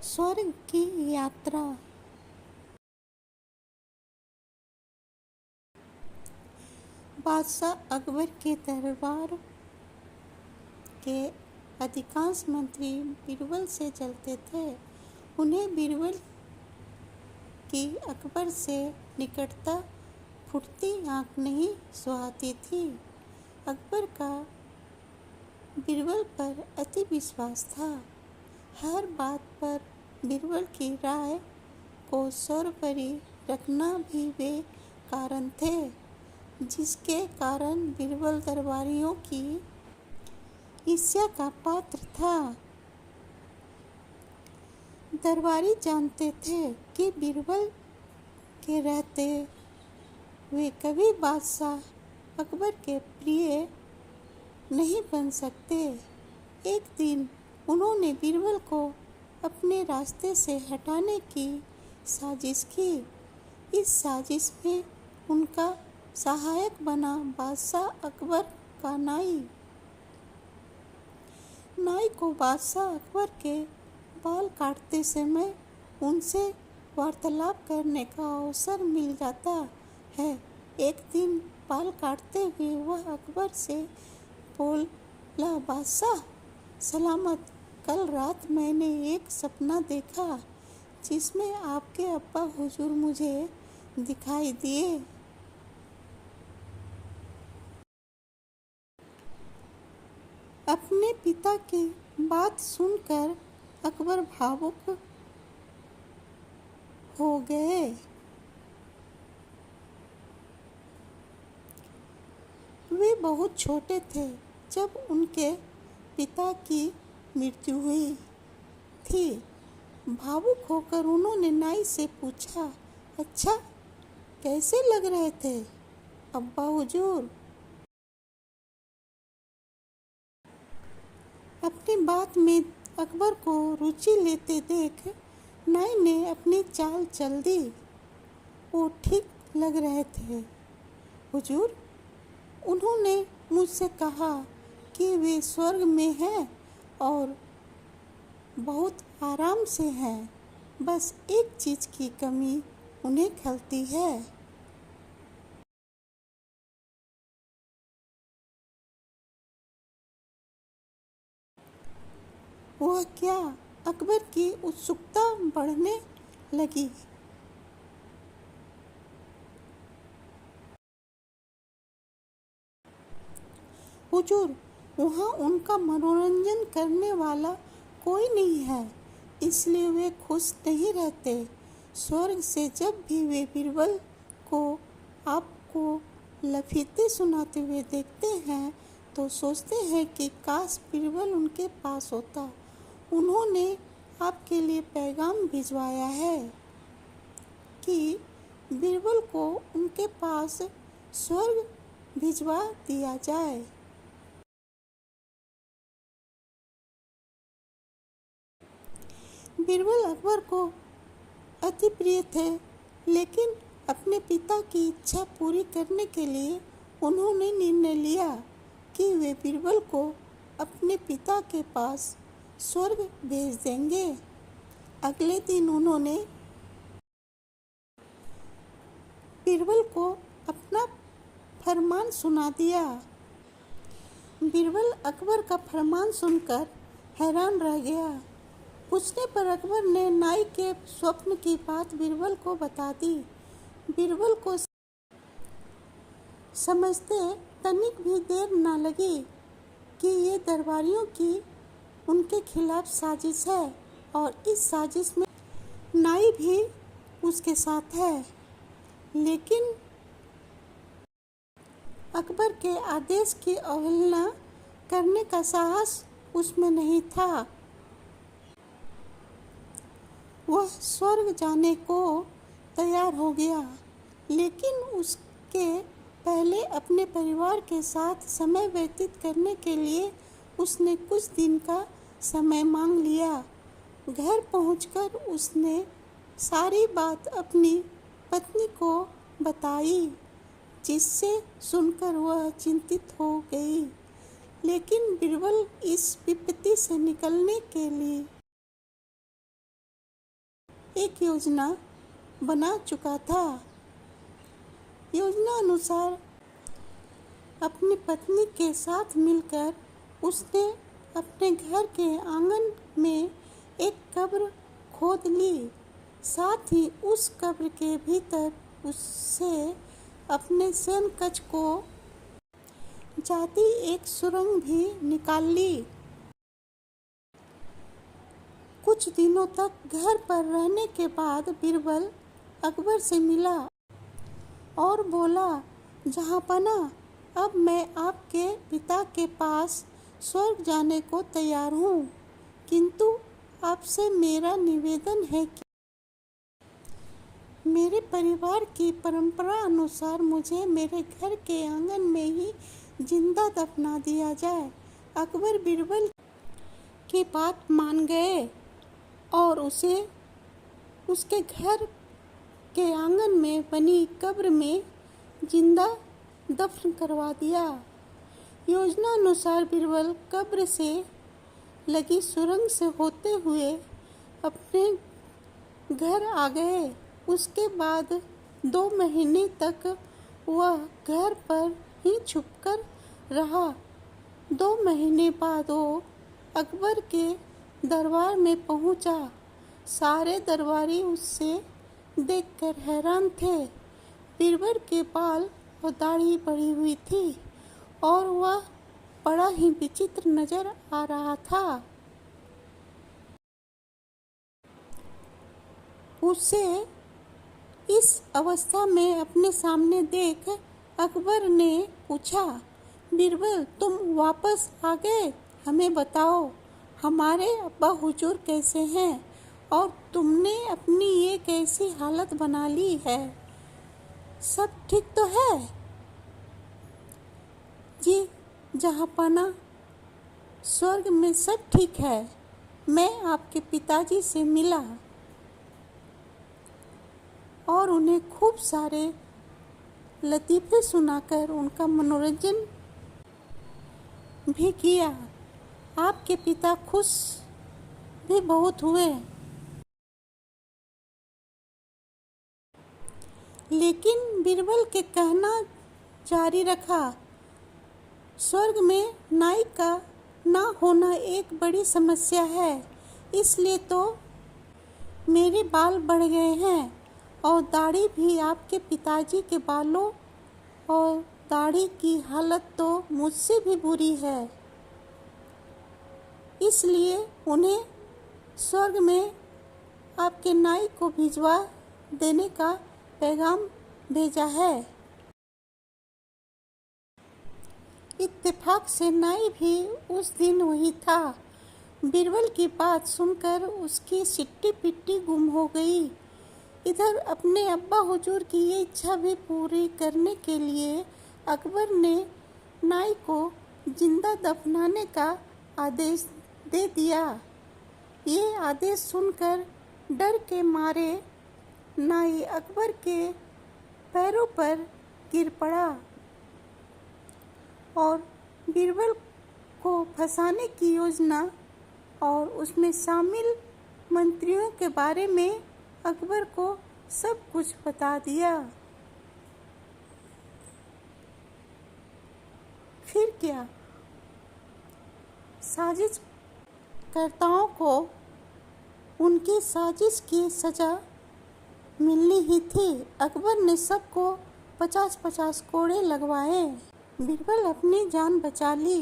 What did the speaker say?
स्वर्ग की यात्रा। बादशाह अकबर के दरबार के अधिकांश मंत्री बीरबल से जलते थे। उन्हें बीरबल की अकबर से निकटता फूटती आँख नहीं सुहाती थी। अकबर का बीरबल पर अति विश्वास था। हर बात पर बीरबल की राय को सर्वोपरि रखना भी वे कारण थे, जिसके कारण बीरबल दरबारियों की ईर्ष्या का पात्र था। दरबारी जानते थे कि बीरबल के रहते वे कभी बादशाह अकबर के प्रिय नहीं बन सकते। एक दिन उन्होंने बीरबल को अपने रास्ते से हटाने की साजिश की। इस साजिश में उनका सहायक बना बादशाह अकबर का नाई। नाई को बादशाह अकबर के बाल काटते समय उनसे वार्तालाप करने का अवसर मिल जाता है। एक दिन बाल काटते हुए वह अकबर से बोला, बादशाह सलामत, कल रात मैंने एक सपना देखा जिसमें आपके अब्बा हुजूर मुझे दिखाई दिए। अपने पिता की बात सुनकर अकबर भावुक हो गए। वे बहुत छोटे थे जब उनके पिता की मृत्यु हुई थी। भावुक होकर उन्होंने नाई से पूछा, अच्छा, कैसे लग रहे थे अब्बा हुजूर? अपनी बात में अकबर को रुचि लेते देख नाई ने अपनी चाल चल दी। वो ठीक लग रहे थे हुजूर। उन्होंने मुझसे कहा कि वे स्वर्ग में हैं और बहुत आराम से हैं। बस एक चीज़ की कमी उन्हें खलती है। वह क्या? अकबर की उत्सुकता बढ़ने लगी। हुजूर, वहाँ उनका मनोरंजन करने वाला कोई नहीं है, इसलिए वे खुश नहीं रहते। स्वर्ग से जब भी वे बीरबल को आपको लफीते सुनाते हुए देखते हैं तो सोचते हैं कि काश बीरबल उनके पास होता। उन्होंने आपके लिए पैगाम भिजवाया है कि बीरबल को उनके पास स्वर्ग भिजवा दिया जाए। बीरबल अकबर को अति प्रिय थे, लेकिन अपने पिता की इच्छा पूरी करने के लिए उन्होंने निर्णय लिया कि वे बीरबल को अपने पिता के पास स्वर्ग भेज देंगे। अगले दिन उन्होंने बीरबल को अपना फरमान सुना दिया। बीरबल अकबर का फरमान सुनकर हैरान रह गया। पूछने पर अकबर ने नाई के स्वप्न की बात बीरबल को बता दी। बीरबल को समझते तनिक भी देर न लगी कि ये दरबारियों की उनके खिलाफ साजिश है और इस साजिश में नाई भी उसके साथ है। लेकिन अकबर के आदेश की अवहेलना करने का साहस उसमें नहीं था। वह स्वर्ग जाने को तैयार हो गया, लेकिन उसके पहले अपने परिवार के साथ समय व्यतीत करने के लिए उसने कुछ दिन का समय मांग लिया। घर पहुंचकर उसने सारी बात अपनी पत्नी को बताई, जिससे सुनकर वह चिंतित हो गई। लेकिन बीरबल इस विपत्ति से निकलने के लिए एक योजना बना चुका था। योजना अनुसार अपनी पत्नी के साथ मिलकर उसने अपने घर के आंगन में एक कब्र खोद ली। साथ ही उस कब्र के भीतर उससे अपने शयन कक्ष को जाती एक सुरंग भी निकाल ली। कुछ दिनों तक घर पर रहने के बाद बीरबल अकबर से मिला और बोला, जहाँपना, अब मैं आपके पिता के पास स्वर्ग जाने को तैयार हूँ, किंतु आपसे मेरा निवेदन है कि मेरे परिवार की परंपरा अनुसार मुझे मेरे घर के आंगन में ही जिंदा दफना दिया जाए। अकबर बीरबल की बात मान गए और उसे उसके घर के आंगन में बनी कब्र में जिंदा दफन करवा दिया। योजना अनुसार बीरबल कब्र से लगी सुरंग से होते हुए अपने घर आ गए। उसके बाद 2 महीने तक वह घर पर ही छुपकर रहा। 2 महीने बाद वो अकबर के दरबार में पहुंचा। सारे दरबारी उससे देखकर हैरान थे। बीरबल के बाल और दाढ़ी बढ़ी हुई थी और वह बड़ा ही विचित्र नजर आ रहा था। उसे इस अवस्था में अपने सामने देख अकबर ने पूछा, बीरबल, तुम वापस आ गए? हमें बताओ, हमारे अब्बा हुजूर कैसे हैं और तुमने अपनी ये कैसी हालत बना ली है? सब ठीक तो है? जी जहाँपना, स्वर्ग में सब ठीक है। मैं आपके पिताजी से मिला और उन्हें खूब सारे लतीफ़े सुनाकर उनका मनोरंजन भी किया। आपके पिता खुश भी बहुत हुए, लेकिन बीरबल के कहना जारी रखा, स्वर्ग में नाई का ना होना एक बड़ी समस्या है, इसलिए तो मेरे बाल बढ़ गए हैं और दाढ़ी भी आपके पिताजी के बालों और दाढ़ी की हालत तो मुझसे भी बुरी है। इसलिए उन्हें स्वर्ग में आपके नाई को भिजवा देने का पैगाम भेजा है। इत्तेफाक से नाई भी उस दिन वही था। बीरबल की बात सुनकर उसकी सिट्टी पिट्टी गुम हो गई। इधर अपने अब्बा हुजूर की ये इच्छा भी पूरी करने के लिए अकबर ने नाई को जिंदा दफनाने का आदेश दे दिया। ये आदेश सुनकर डर के मारे नाई अकबर के पैरों पर गिर पड़ा और बीरबल को फंसाने की योजना और उसमें शामिल मंत्रियों के बारे में अकबर को सब कुछ बता दिया। फिर क्या, साजिश कर्ताओं को उनकी साजिश की सजा मिलनी ही थी। अकबर ने सबको 50-50 कोड़े लगवाए। बीरबल अपनी जान बचा ली।